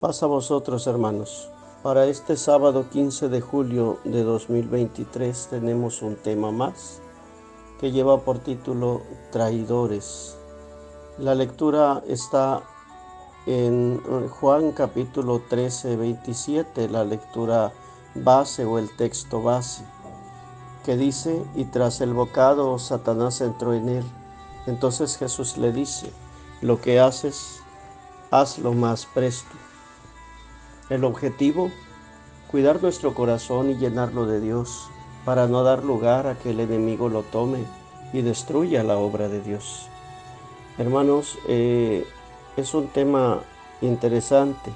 Paz a vosotros, hermanos. Para este sábado 15 de julio de 2023 tenemos un tema más que lleva por título Traidores. La lectura está en Juan capítulo 13, 27, la lectura base o el texto base, que dice: y tras el bocado Satanás entró en él. Entonces Jesús le dice: lo que haces, hazlo más presto. El objetivo: cuidar nuestro corazón y llenarlo de Dios, para no dar lugar a que el enemigo lo tome y destruya la obra de Dios. Hermanos, es un tema interesante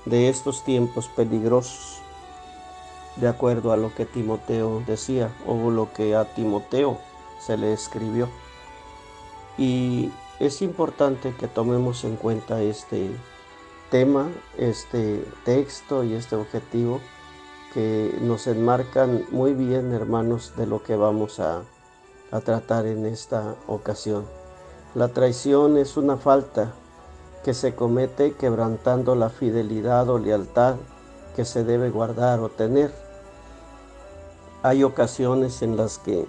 de estos tiempos peligrosos, de acuerdo a lo que Timoteo decía o lo que a Timoteo se le escribió. Y es importante que tomemos en cuenta este tema, este texto y este objetivo que nos enmarcan muy bien, hermanos, de lo que vamos a tratar en esta ocasión. La traición es una falta que se comete quebrantando la fidelidad o lealtad que se debe guardar o tener. Hay ocasiones en las que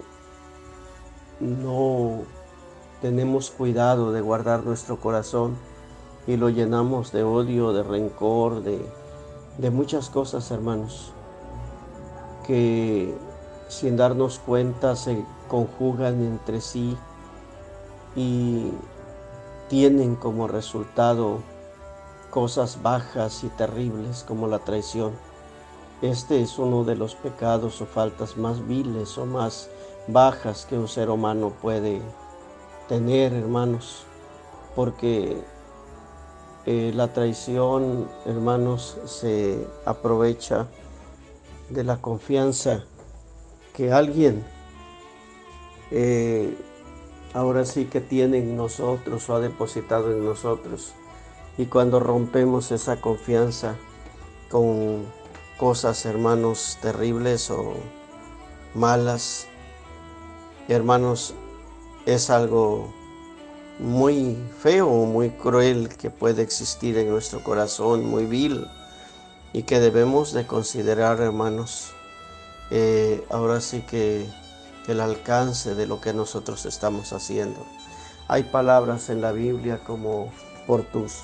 no tenemos cuidado de guardar nuestro corazón y lo llenamos de odio, de rencor, de muchas cosas, hermanos, que sin darnos cuenta se conjugan entre sí y tienen como resultado cosas bajas y terribles como la traición. Este es uno de los pecados o faltas más viles o más bajas que un ser humano puede tener, hermanos, porque la traición, hermanos, se aprovecha de la confianza que alguien ahora sí que tiene en nosotros o ha depositado en nosotros. Y cuando rompemos esa confianza con cosas, hermanos, terribles o malas, hermanos, es algo muy feo, muy cruel que puede existir en nuestro corazón, muy vil, y que debemos de considerar, hermanos, ahora sí que el alcance de lo que nosotros estamos haciendo. Hay palabras en la Biblia como: por tus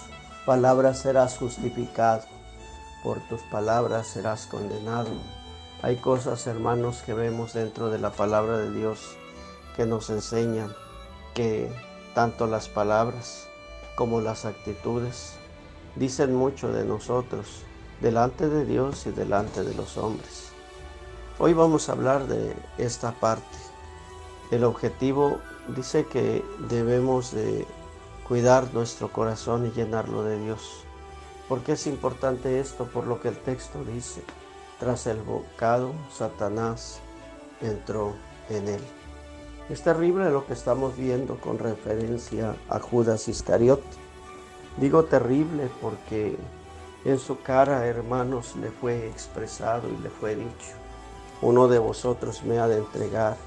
palabras serás justificado, por tus palabras serás condenado. Hay cosas, hermanos, que vemos dentro de la palabra de Dios que nos enseñan que tanto las palabras como las actitudes dicen mucho de nosotros, delante de Dios y delante de los hombres. Hoy vamos a hablar de esta parte. El objetivo dice que debemos de cuidar nuestro corazón y llenarlo de Dios. ¿Por qué es importante esto? Por lo que el texto dice: tras el bocado, Satanás entró en él. Es terrible lo que estamos viendo con referencia a Judas Iscariote. Digo terrible porque en su cara, hermanos, le fue expresado y le fue dicho: uno de vosotros me ha de entregar.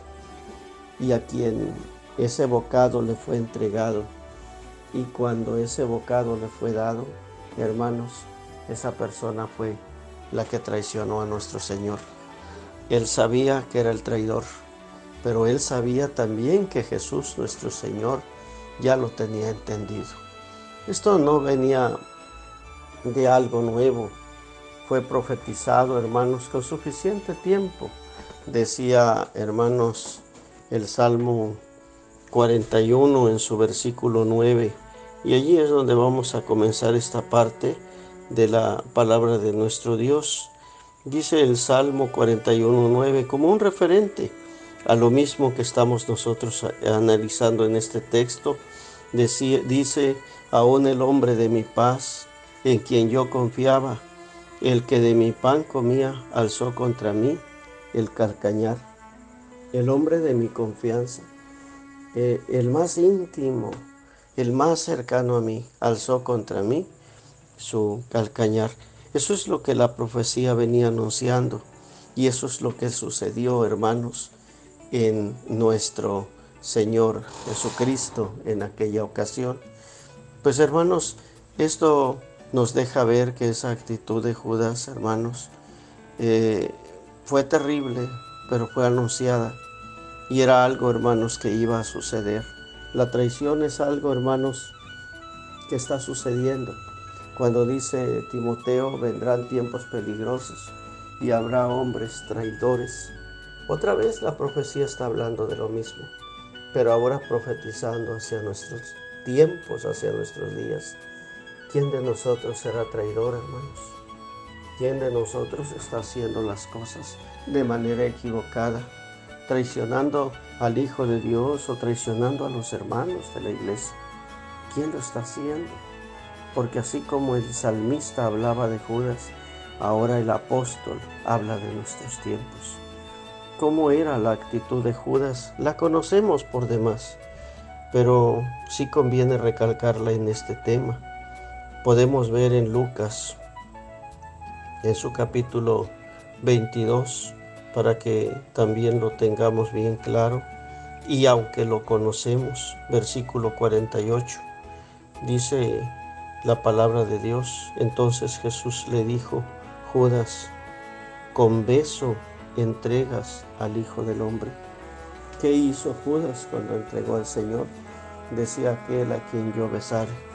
Y a quien ese bocado le fue entregado, y cuando ese bocado le fue dado, hermanos, esa persona fue la que traicionó a nuestro Señor. Él sabía que era el traidor, pero él sabía también que Jesús, nuestro Señor, ya lo tenía entendido. Esto no venía de algo nuevo, fue profetizado, hermanos, con suficiente tiempo. Decía, hermanos, el Salmo 41 en su versículo 9, y allí es donde vamos a comenzar esta parte de la palabra de nuestro Dios. Dice el Salmo 41:9 como un referente a lo mismo que estamos nosotros analizando en este texto. Dice: aún el hombre de mi paz, en quien yo confiaba, el que de mi pan comía, alzó contra mí el calcañar. El hombre de mi confianza, el más íntimo, el más cercano a mí, alzó contra mí su calcañar. Eso es lo que la profecía venía anunciando, y eso es lo que sucedió, hermanos, en nuestro Señor Jesucristo en aquella ocasión. Pues, hermanos, esto nos deja ver que esa actitud de Judas, hermanos, fue terrible, pero fue anunciada. Y era algo, hermanos, que iba a suceder. La traición es algo, hermanos, que está sucediendo. Cuando dice Timoteo, vendrán tiempos peligrosos y habrá hombres traidores. Otra vez la profecía está hablando de lo mismo, pero ahora profetizando hacia nuestros tiempos, hacia nuestros días. ¿Quién de nosotros será traidor, hermanos? ¿Quién de nosotros está haciendo las cosas de manera equivocada, traicionando al Hijo de Dios o traicionando a los hermanos de la iglesia? ¿Quién lo está haciendo? Porque así como el salmista hablaba de Judas, ahora el apóstol habla de nuestros tiempos. ¿Cómo era la actitud de Judas? La conocemos por demás, pero sí conviene recalcarla en este tema. Podemos ver en Lucas, en su capítulo 22, para que también lo tengamos bien claro, y aunque lo conocemos, versículo 48, dice la palabra de Dios: entonces Jesús le dijo, Judas, con beso entregas al Hijo del Hombre. ¿Qué hizo Judas cuando entregó al Señor? Decía aquel a quien yo besare.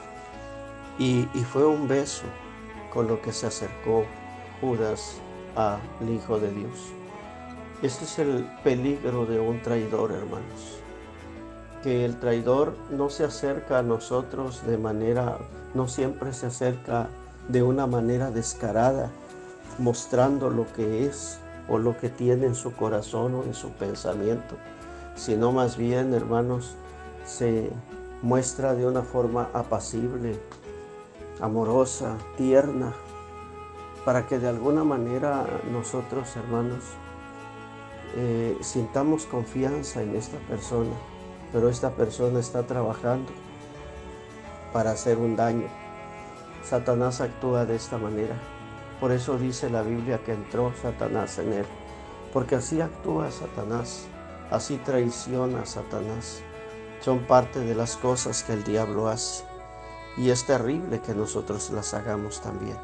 Y fue un beso con lo que se acercó Judas al Hijo de Dios. Este es el peligro de un traidor, hermanos. Que el traidor no se acerca a nosotros no siempre se acerca de una manera descarada, mostrando lo que es o lo que tiene en su corazón o en su pensamiento, sino más bien, hermanos, se muestra de una forma apacible, amorosa, tierna, para que de alguna manera nosotros, hermanos, sintamos confianza en esta persona, pero esta persona está trabajando para hacer un daño. Satanás actúa de esta manera. Por eso dice la Biblia que entró Satanás en él, porque así actúa Satanás, así traiciona Satanás. Son parte de las cosas que el diablo hace, y es terrible que nosotros las hagamos también.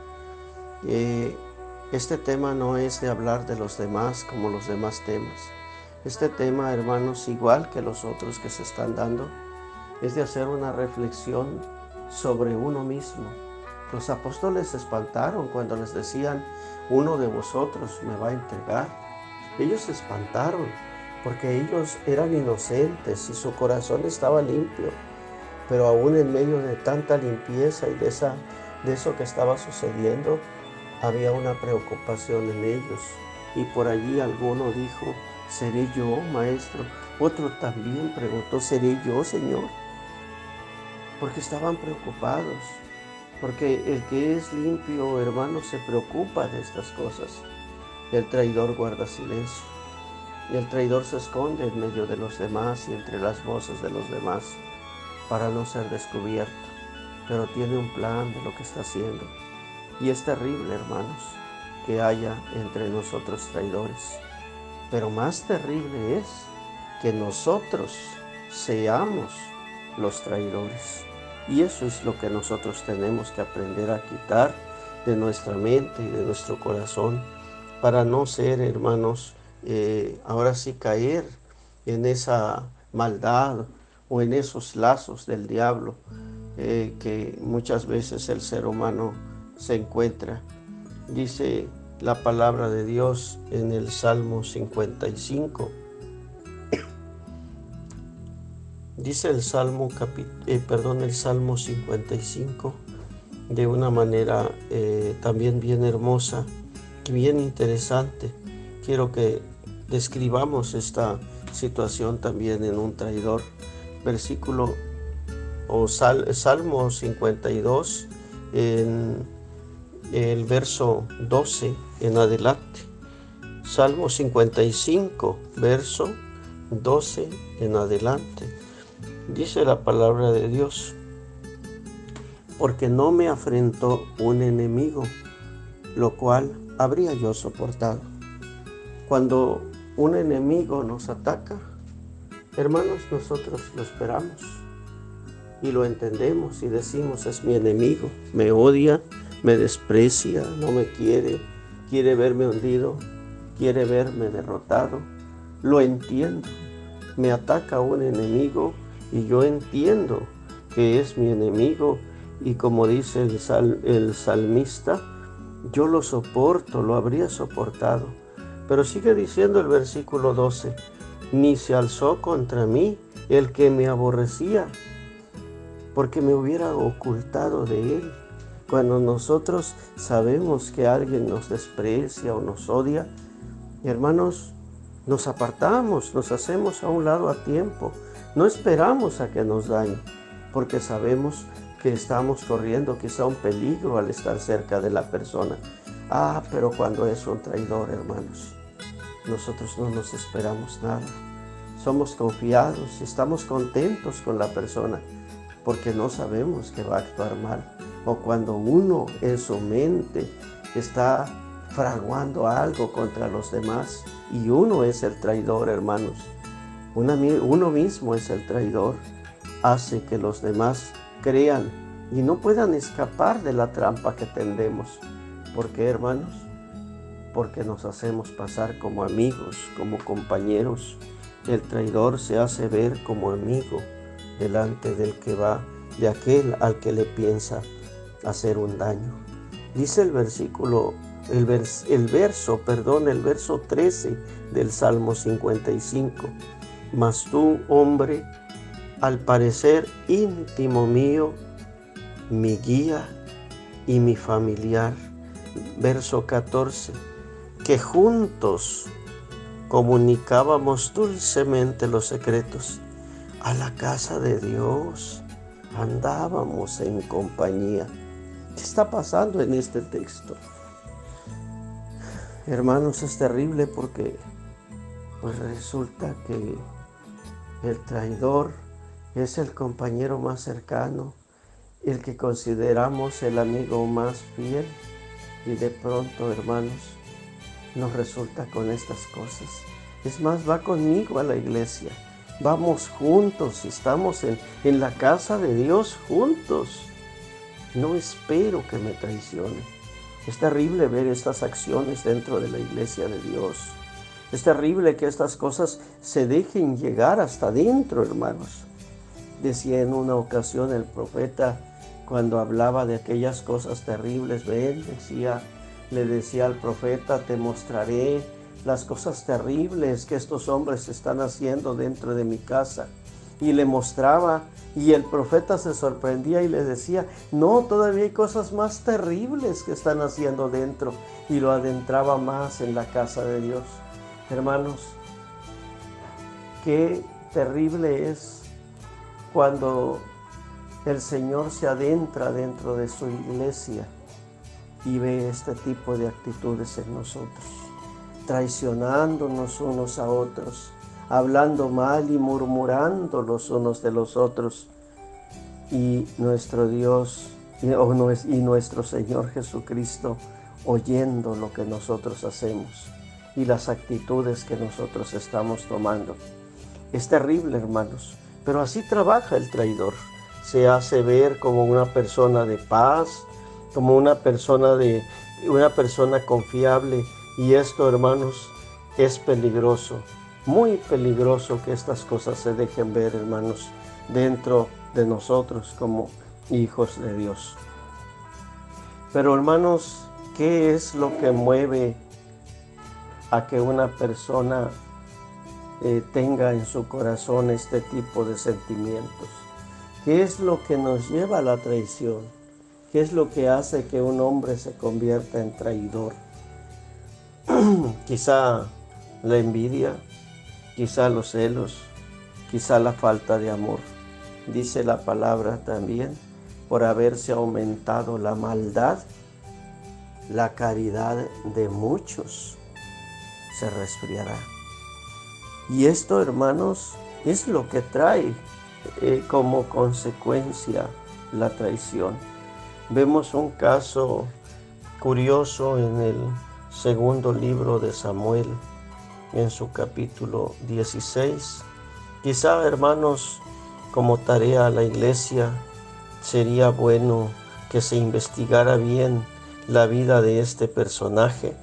Este tema no es de hablar de los demás como los demás temas. Este tema, hermanos, igual que los otros que se están dando, es de hacer una reflexión sobre uno mismo. Los apóstoles se espantaron cuando les decían, uno de vosotros me va a entregar. Ellos se espantaron porque ellos eran inocentes y su corazón estaba limpio, pero aún en medio de tanta limpieza y de eso que estaba sucediendo, había una preocupación en ellos. Y por allí alguno dijo, ¿seré yo, maestro? Otro también preguntó, ¿seré yo, Señor? Porque estaban preocupados. Porque el que es limpio, hermano, se preocupa de estas cosas. El traidor guarda silencio. Y el traidor se esconde en medio de los demás y entre las voces de los demás para no ser descubierto. Pero tiene un plan de lo que está haciendo. Y es terrible, hermanos, que haya entre nosotros traidores. Pero más terrible es que nosotros seamos los traidores. Y eso es lo que nosotros tenemos que aprender a quitar de nuestra mente y de nuestro corazón para no ser, hermanos, ahora sí caer en esa maldad o en esos lazos del diablo que muchas veces el ser humano se encuentra. Dice la palabra de Dios en el Salmo 55. Dice el Salmo 55 de una manera también bien hermosa, bien interesante. Quiero que describamos esta situación también en un traidor. Salmo 52 en el verso 12 en adelante. Salmo 55, verso 12 en adelante. Dice la palabra de Dios, porque no me afrentó un enemigo, lo cual habría yo soportado. Cuando un enemigo nos ataca, hermanos, nosotros lo esperamos y lo entendemos y decimos, es mi enemigo, me odia, me desprecia, no me quiere, quiere verme hundido, quiere verme derrotado. Lo entiendo. Me ataca un enemigo y yo entiendo que es mi enemigo, y como dice el salmista, yo lo soporto, lo habría soportado. Pero sigue diciendo el versículo 12, ni se alzó contra mí el que me aborrecía, porque me hubiera ocultado de él. Cuando nosotros sabemos que alguien nos desprecia o nos odia, hermanos, nos apartamos, nos hacemos a un lado a tiempo. No esperamos a que nos dañe, porque sabemos que estamos corriendo quizá un peligro al estar cerca de la persona. Pero cuando es un traidor, hermanos, nosotros no nos esperamos nada. Somos confiados y estamos contentos con la persona, porque no sabemos que va a actuar mal. O cuando uno en su mente está fraguando algo contra los demás y uno es el traidor, hermanos. Uno mismo es el traidor. Hace que los demás crean y no puedan escapar de la trampa que tendemos. ¿Por qué, hermanos? Porque nos hacemos pasar como amigos, como compañeros. El traidor se hace ver como amigo delante del que va, de aquel al que le piensa hacer un daño. Dice el verso 13 del Salmo 55. Mas tú, hombre, al parecer íntimo mío, mi guía y mi familiar. Verso 14. Que juntos comunicábamos dulcemente los secretos. A la casa de Dios andábamos en compañía. ¿Qué está pasando en este texto? Hermanos, es terrible porque pues resulta que el traidor es el compañero más cercano, el que consideramos el amigo más fiel, y de pronto, hermanos, nos resulta con estas cosas. Es más, va conmigo a la iglesia, vamos juntos, estamos en la casa de Dios juntos. No espero que me traicione. Es terrible ver estas acciones dentro de la iglesia de Dios. Es terrible que estas cosas se dejen llegar hasta dentro, hermanos. Decía en una ocasión el profeta, cuando hablaba de aquellas cosas terribles, le decía al profeta, te mostraré las cosas terribles que estos hombres están haciendo dentro de mi casa. Y le mostraba, y el profeta se sorprendía y le decía, no, todavía hay cosas más terribles que están haciendo dentro, y lo adentraba más en la casa de Dios. Hermanos, qué terrible es cuando el Señor se adentra dentro de su iglesia y ve este tipo de actitudes en nosotros, traicionándonos unos a otros, hablando mal y murmurando los unos de los otros. Y nuestro Dios y nuestro Señor Jesucristo oyendo lo que nosotros hacemos y las actitudes que nosotros estamos tomando. Es terrible, hermanos, pero así trabaja el traidor. Se hace ver como una persona de paz, como una persona confiable, y esto, hermanos, es peligroso. Muy peligroso que estas cosas se dejen ver, hermanos, dentro de nosotros como hijos de Dios. Pero, hermanos, ¿qué es lo que mueve a que una persona tenga en su corazón este tipo de sentimientos? ¿Qué es lo que nos lleva a la traición? ¿Qué es lo que hace que un hombre se convierta en traidor? Quizá la envidia, quizá los celos, quizá la falta de amor. Dice la palabra también, por haberse aumentado la maldad, la caridad de muchos se resfriará. Y esto, hermanos, es lo que trae como consecuencia la traición. Vemos un caso curioso en el segundo libro de Samuel, en su capítulo 16. Quizá, hermanos, como tarea a la iglesia, sería bueno que se investigara bien la vida de este personaje,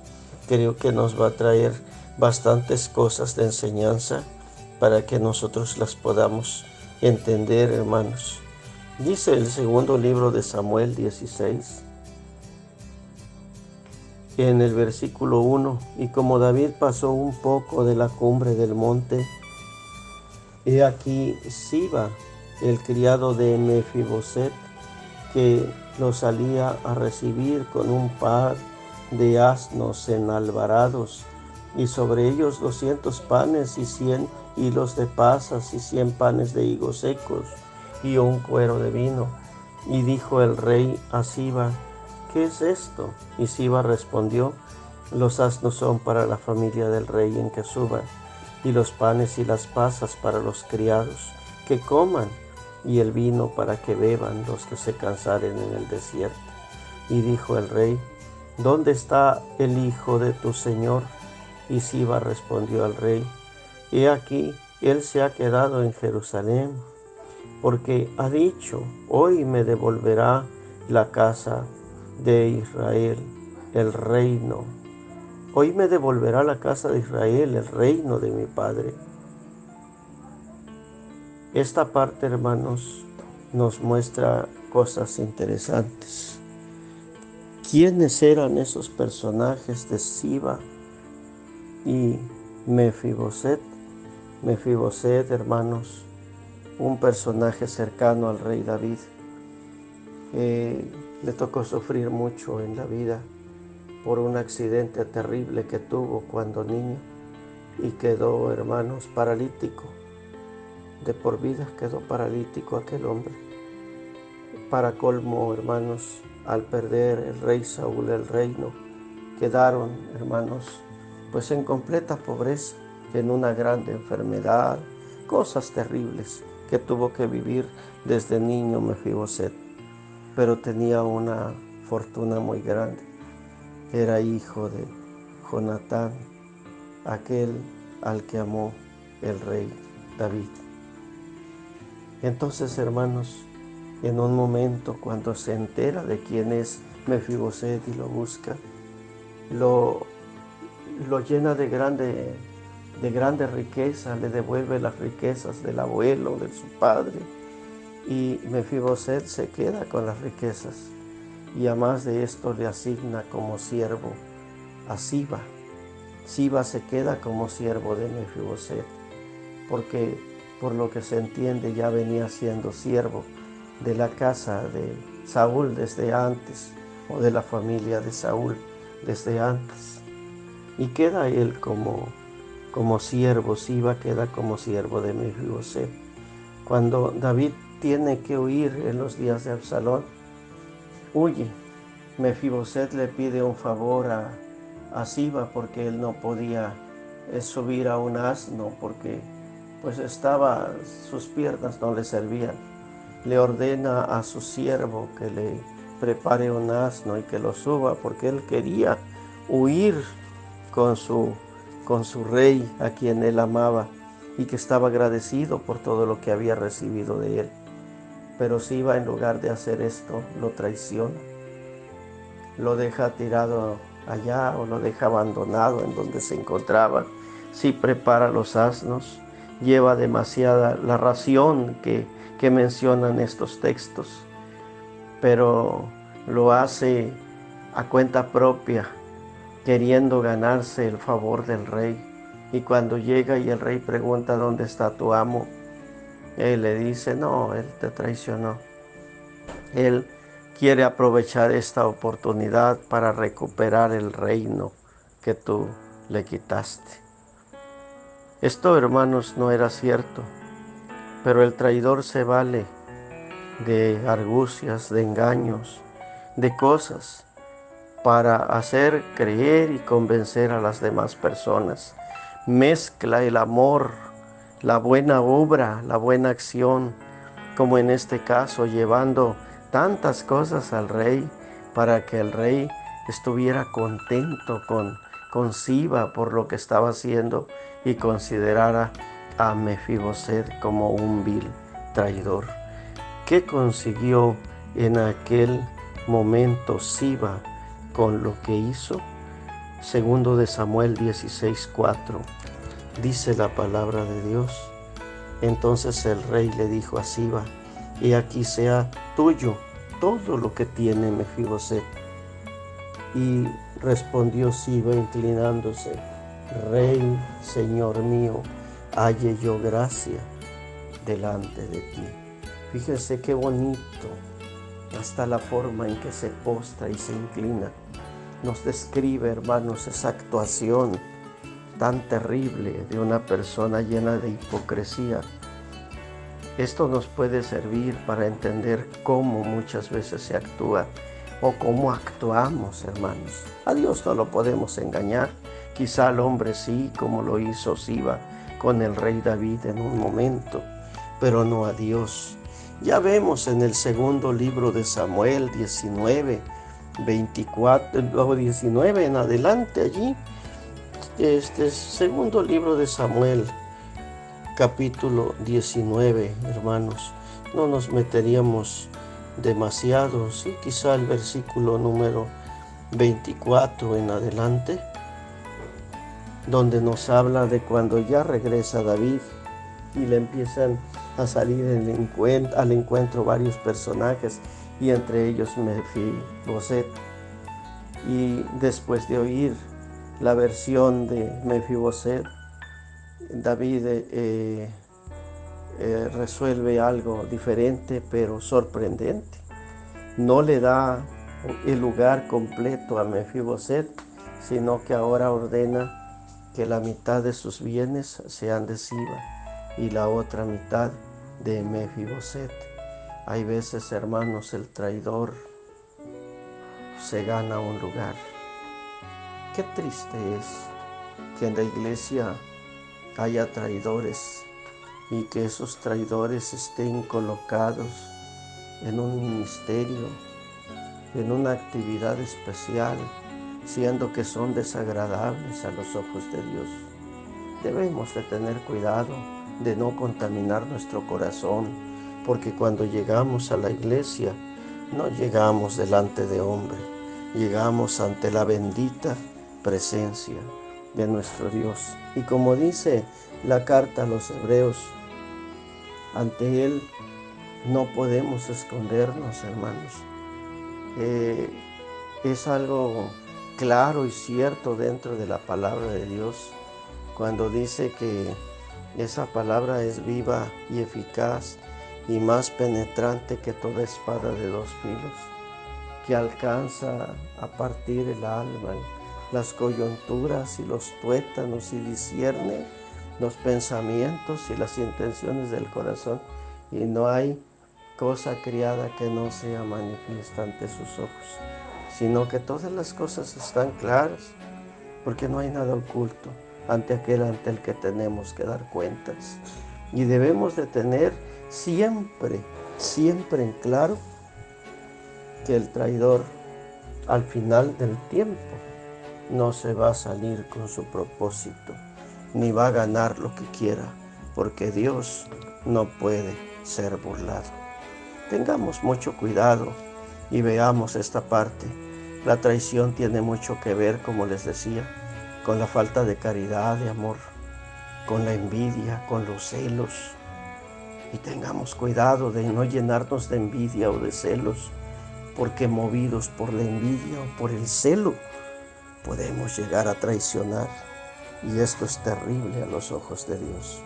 creo que nos va a traer bastantes cosas de enseñanza para que nosotros las podamos entender, hermanos. Dice el segundo libro de Samuel 16, en el versículo 1, y como David pasó un poco de la cumbre del monte, he aquí Siba, el criado de Mefiboset, que lo salía a recibir con un par de asnos enalbarados, y sobre ellos 200 panes y 100 hilos de pasas y 100 panes de higos secos y un cuero de vino. Y dijo el rey a Siba: ¿qué es esto? Y Siba respondió: los asnos son para la familia del rey en que suban, y los panes y las pasas para los criados que coman, y el vino para que beban los que se cansaren en el desierto. Y dijo el rey: ¿dónde está el hijo de tu señor? Y Siba respondió al rey: he aquí, él se ha quedado en Jerusalén, porque ha dicho: hoy me devolverá la casa de Israel el reino. Hoy me devolverá la casa de Israel el reino de mi padre. Esta parte, hermanos, nos muestra cosas interesantes. ¿Quiénes eran esos personajes de Siba y Mefiboset? Mefiboset, hermanos, un personaje cercano al rey David. Le tocó sufrir mucho en la vida por un accidente terrible que tuvo cuando niño y quedó, hermanos, paralítico. De por vida quedó paralítico aquel hombre. Para colmo, hermanos, al perder el rey Saúl el reino, quedaron, hermanos, pues en completa pobreza, en una grande enfermedad, cosas terribles que tuvo que vivir desde niño Mefiboset. Pero tenía una fortuna muy grande. Era hijo de Jonatán, aquel al que amó el rey David. Entonces, hermanos, en un momento cuando se entera de quién es Mefiboset y lo busca, lo llena de grande riqueza, le devuelve las riquezas del abuelo, de su padre, y Mefiboset se queda con las riquezas, y además de esto le asigna como siervo a Siba. Siba se queda como siervo de Mefiboset, porque por lo que se entiende ya venía siendo siervo de la casa de Saúl desde antes, o de la familia de Saúl desde antes. Y queda él como siervo, Siba queda como siervo de Mefiboset. Cuando David tiene que huir en los días de Absalón, huye. Mefiboset le pide un favor a Siba porque él no podía subir a un asno porque pues sus piernas no le servían. Le ordena a su siervo que le prepare un asno y que lo suba porque él quería huir con su rey a quien él amaba y que estaba agradecido por todo lo que había recibido de él. Pero Siba, en lugar de hacer esto, lo traiciona, lo deja tirado allá o lo deja abandonado en donde se encontraba. Sí prepara los asnos, lleva demasiada la ración que mencionan estos textos, pero lo hace a cuenta propia, queriendo ganarse el favor del rey. Y cuando llega y el rey pregunta: ¿dónde está tu amo?, él le dice: no, él te traicionó. Él quiere aprovechar esta oportunidad para recuperar el reino que tú le quitaste. Esto, hermanos, no era cierto, pero el traidor se vale de argucias, de engaños, de cosas para hacer creer y convencer a las demás personas. Mezcla el amor, la buena obra, la buena acción, como en este caso, llevando tantas cosas al rey para que el rey estuviera contento con Siba por lo que estaba haciendo y considerara a Mefiboset como un vil traidor. ¿Qué consiguió en aquel momento Siba con lo que hizo? Segundo de Samuel 16:4. Dice la palabra de Dios. Entonces el rey le dijo a Siba: y aquí sea tuyo todo lo que tiene Mefiboset. Y respondió Siba inclinándose: Rey, Señor mío, halle yo gracia delante de ti. Fíjese qué bonito, hasta la forma en que se postra y se inclina. Nos describe, hermanos, esa actuación tan terrible de una persona llena de hipocresía. Esto nos puede servir para entender cómo muchas veces se actúa o cómo actuamos, hermanos. A Dios no lo podemos engañar. Quizá al hombre sí, como lo hizo Siba con el rey David en un momento, pero no a Dios. Ya vemos en el segundo libro de Samuel 19:24 o 19 en adelante allí. Segundo libro de Samuel, capítulo 19, hermanos. No nos meteríamos demasiado, sí, quizá el versículo número 24 en adelante, donde nos habla de cuando ya regresa David y le empiezan a salir al encuentro varios personajes, y entre ellos Mefiboset. Y después de oír la versión de Mefiboset, David resuelve algo diferente pero sorprendente. No le da el lugar completo a Mefiboset, sino que ahora ordena que la mitad de sus bienes sean de Siba y la otra mitad de Mefiboset. Hay veces, hermanos, el traidor se gana un lugar. Qué triste es que en la iglesia haya traidores y que esos traidores estén colocados en un ministerio, en una actividad especial, siendo que son desagradables a los ojos de Dios. Debemos de tener cuidado de no contaminar nuestro corazón, porque cuando llegamos a la iglesia no llegamos delante de hombre, llegamos ante la bendita presencia de nuestro Dios. Y como dice la carta a los Hebreos, ante Él no podemos escondernos, hermanos. Es algo claro y cierto dentro de la palabra de Dios, cuando dice que esa palabra es viva y eficaz y más penetrante que toda espada de dos filos, que alcanza a partir el alma, las coyunturas y los tuétanos, y discierne los pensamientos y las intenciones del corazón, y no hay cosa criada que no sea manifiesta ante sus ojos, sino que todas las cosas están claras, porque no hay nada oculto ante el que tenemos que dar cuentas. Y debemos de tener siempre en claro que el traidor al final del tiempo no se va a salir con su propósito, ni va a ganar lo que quiera, porque Dios no puede ser burlado. Tengamos mucho cuidado y veamos esta parte. La traición tiene mucho que ver, como les decía, con la falta de caridad, de amor, con la envidia, con los celos. Y tengamos cuidado de no llenarnos de envidia o de celos, porque movidos por la envidia o por el celo, podemos llegar a traicionar. Y esto es terrible a los ojos de Dios.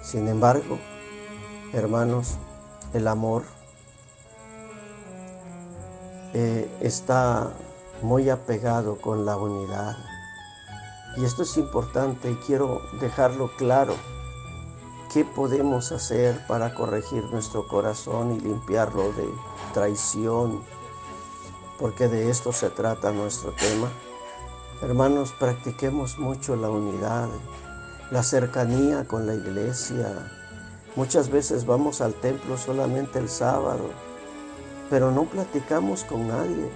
Sin embargo, hermanos, el amor está muy apegado con la unidad. Y esto es importante y quiero dejarlo claro. ¿Qué podemos hacer para corregir nuestro corazón y limpiarlo de traición? Porque de esto se trata nuestro tema. Hermanos, practiquemos mucho la unidad, la cercanía con la iglesia. Muchas veces vamos al templo solamente el sábado, pero no platicamos con nadie.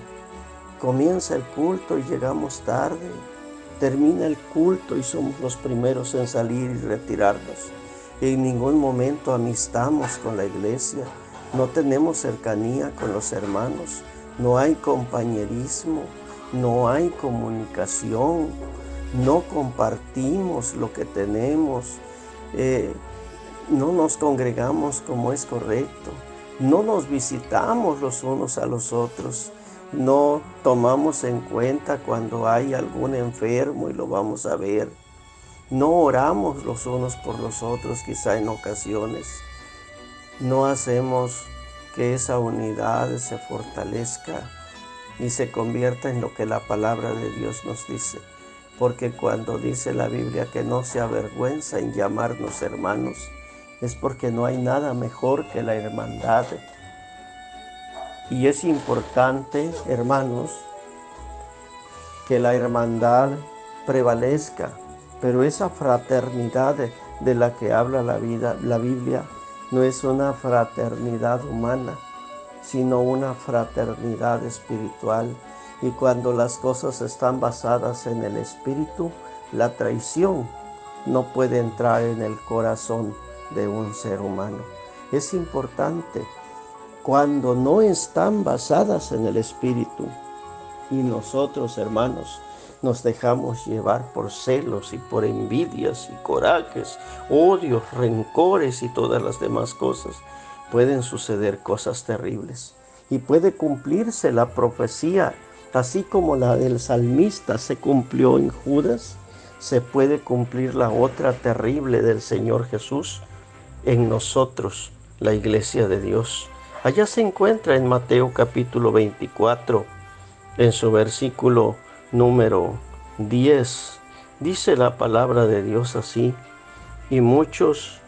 Comienza el culto y llegamos tarde. Termina el culto y somos los primeros en salir y retirarnos. En ningún momento amistamos con la iglesia. No tenemos cercanía con los hermanos. no hay compañerismo, no hay comunicación, no compartimos lo que tenemos, no nos congregamos como es correcto, no nos visitamos los unos a los otros, no tomamos en cuenta cuando hay algún enfermo y lo vamos a ver, no oramos los unos por los otros quizá en ocasiones, no hacemos que esa unidad se fortalezca y se convierta en lo que la palabra de Dios nos dice. Porque cuando dice la Biblia que no se avergüenza en llamarnos hermanos, es porque no hay nada mejor que la hermandad. Y es importante, hermanos, que la hermandad prevalezca, pero esa fraternidad de la que habla la Biblia, no es una fraternidad humana, sino una fraternidad espiritual. Y cuando las cosas están basadas en el espíritu, la traición no puede entrar en el corazón de un ser humano. Es importante, cuando no están basadas en el espíritu, y nosotros, hermanos, nos dejamos llevar por celos y por envidias y corajes, odios, rencores y todas las demás cosas, pueden suceder cosas terribles. Y puede cumplirse la profecía, así como la del salmista se cumplió en Judas, se puede cumplir la otra terrible del Señor Jesús en nosotros, la iglesia de Dios. Allá se encuentra en Mateo capítulo 24, en su versículo número 10, dice la palabra de Dios así, y muchos,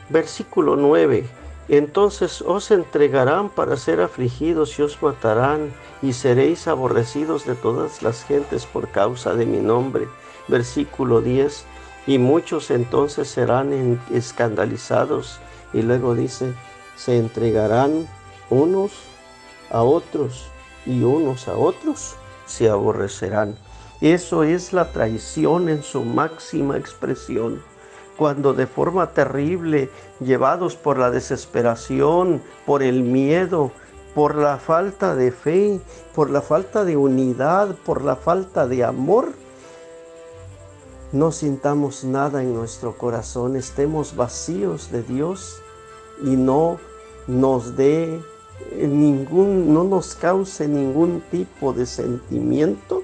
versículo 9, entonces os entregarán para ser afligidos y os matarán, y seréis aborrecidos de todas las gentes por causa de mi nombre. Versículo 10, y muchos entonces serán escandalizados, y luego dice, se entregarán unos a otros, y unos a otros se aborrecerán. Eso es la traición en su máxima expresión. Cuando de forma terrible, llevados por la desesperación, por el miedo, por la falta de fe, por la falta de unidad, por la falta de amor, no sintamos nada en nuestro corazón, estemos vacíos de Dios y no nos dé no nos cause ningún tipo de sentimiento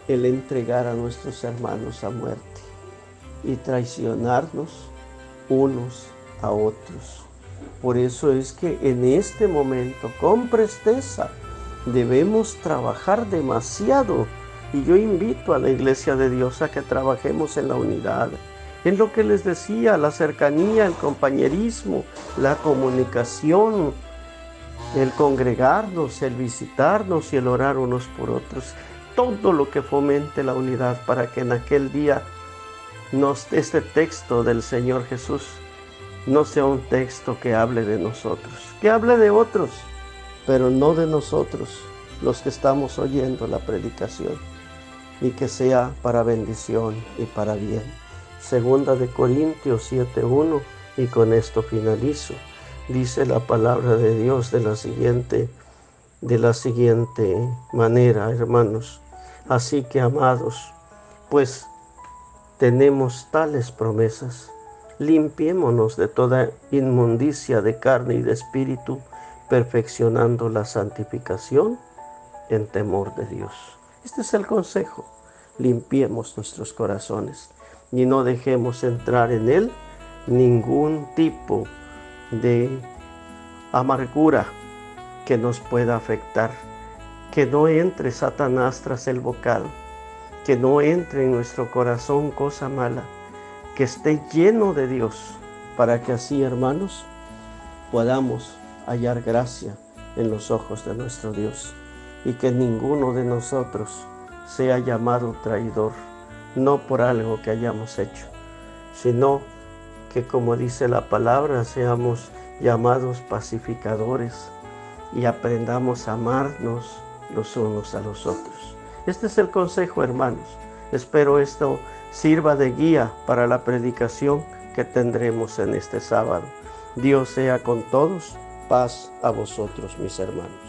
el entregar a nuestros hermanos a muerte y traicionarnos unos a otros. Por eso es que en este momento, con presteza, debemos trabajar demasiado. Y yo invito a la iglesia de Dios a que trabajemos en la unidad, en lo que les decía, la cercanía, el compañerismo, la comunicación, el congregarnos, el visitarnos y el orar unos por otros. Todo lo que fomente la unidad para que en aquel día este texto del Señor Jesús no sea un texto que hable de nosotros, que hable de otros, pero no de nosotros, los que estamos oyendo la predicación, y que sea para bendición y para bien. Segunda de Corintios 7:1, y con esto finalizo. Dice la palabra de Dios de la siguiente manera, hermanos. Así que, amados, pues tenemos tales promesas. Limpiémonos de toda inmundicia de carne y de espíritu, perfeccionando la santificación en temor de Dios. Este es el consejo. Limpiemos nuestros corazones y no dejemos entrar en él ningún tipo de amargura que nos pueda afectar. Que no entre Satanás tras el bocado, que no entre en nuestro corazón cosa mala, que esté lleno de Dios, para que así, hermanos, podamos hallar gracia en los ojos de nuestro Dios, y que ninguno de nosotros sea llamado traidor, no por algo que hayamos hecho, sino que, como dice la palabra, seamos llamados pacificadores y aprendamos a amarnos los unos a los otros. Este es el consejo, hermanos. Espero esto sirva de guía para la predicación que tendremos en este sábado. Dios sea con todos Paz a vosotros, mis hermanos.